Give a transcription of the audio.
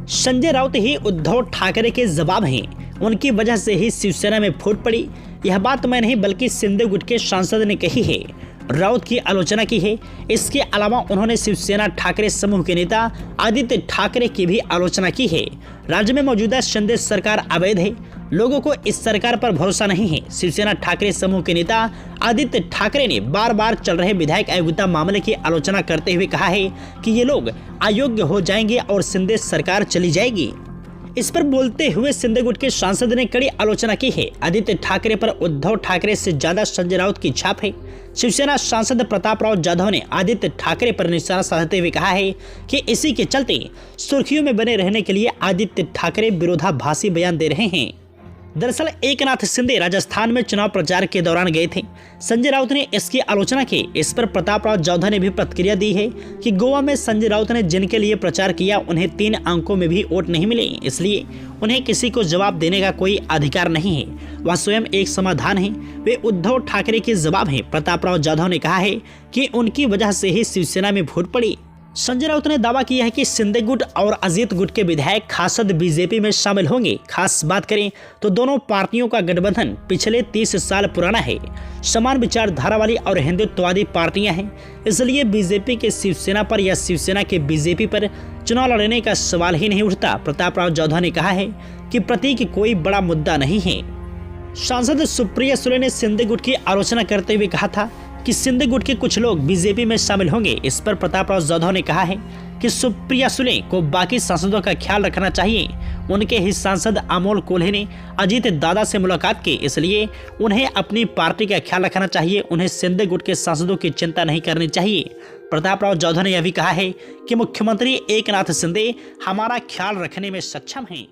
संजय राउत ही उद्धव ठाकरे के जवाब हैं, उनकी वजह से ही शिवसेना में फूट पड़ी। यह बात मैं नहीं बल्कि सिंधु गुट के सांसद ने कही है। राउत की आलोचना की है। इसके अलावा उन्होंने शिवसेना ठाकरे समूह के नेता आदित्य ठाकरे की भी आलोचना की है। राज्य में मौजूदा शिंदे सरकार अवैध है, लोगों को इस सरकार पर भरोसा नहीं है। शिवसेना ठाकरे समूह के नेता आदित्य ठाकरे ने बार बार चल रहे विधायक अयोग्यता मामले की आलोचना करते हुए कहा है कि ये लोग अयोग्य हो जाएंगे और शिंदे सरकार चली जाएगी। इस पर बोलते हुए सिंधु गुट के सांसद ने कड़ी आलोचना की है। आदित्य ठाकरे पर उद्धव ठाकरे से ज्यादा संजय राउत की छाप है। शिवसेना सांसद प्रताप राव जाधव ने आदित्य ठाकरे पर निशाना साधते हुए कहा है कि इसी के चलते सुर्खियों में बने रहने के लिए आदित्य ठाकरे विरोधाभासी बयान दे रहे हैं। दरअसल एकनाथ शिंदे राजस्थान में चुनाव प्रचार के दौरान गए थे। संजय राउत ने इसकी आलोचना की। इस पर प्रताप राव जाधव ने भी प्रतिक्रिया दी है कि गोवा में संजय राउत ने जिनके लिए प्रचार किया उन्हें 3 अंकों में भी वोट नहीं मिले, इसलिए उन्हें किसी को जवाब देने का कोई अधिकार नहीं है। वह स्वयं एक समाधान है, वे उद्धव ठाकरे के जवाब हैं। प्रताप राव जाधव ने कहा है कि उनकी वजह से ही शिवसेना में फूट पड़ी। संजय राउत ने दावा किया है कि सिंधु गुट और अजीत गुट के विधायक खासद बीजेपी में शामिल होंगे। खास बात करें तो दोनों पार्टियों का गठबंधन पिछले 30 साल पुराना है। समान विचारधारा वाली और हिंदुत्ववादी पार्टियां हैं, इसलिए बीजेपी के शिवसेना पर या शिवसेना के बीजेपी पर चुनाव लड़ने का सवाल ही नहीं उठता। प्रताप राव जाधव ने कहा है कि प्रतीक कोई बड़ा मुद्दा नहीं है। सांसद सुप्रिया सुले ने सिंधु गुट की आलोचना करते हुए कहा था कि सिंधु गुट के कुछ लोग बीजेपी में शामिल होंगे। इस पर प्रताप राव जाधव ने कहा है कि सुप्रिया सुले को बाकी सांसदों का ख्याल रखना चाहिए। उनके ही सांसद अमोल कोल्हे ने अजीत दादा से मुलाकात की, इसलिए उन्हें अपनी पार्टी का ख्याल रखना चाहिए। उन्हें सिंधु गुट के सांसदों की चिंता नहीं करनी चाहिए। प्रताप राव जाधव ने यह भी कहा है कि मुख्यमंत्री एकनाथ शिंदे हमारा ख्याल रखने में सक्षम हैं।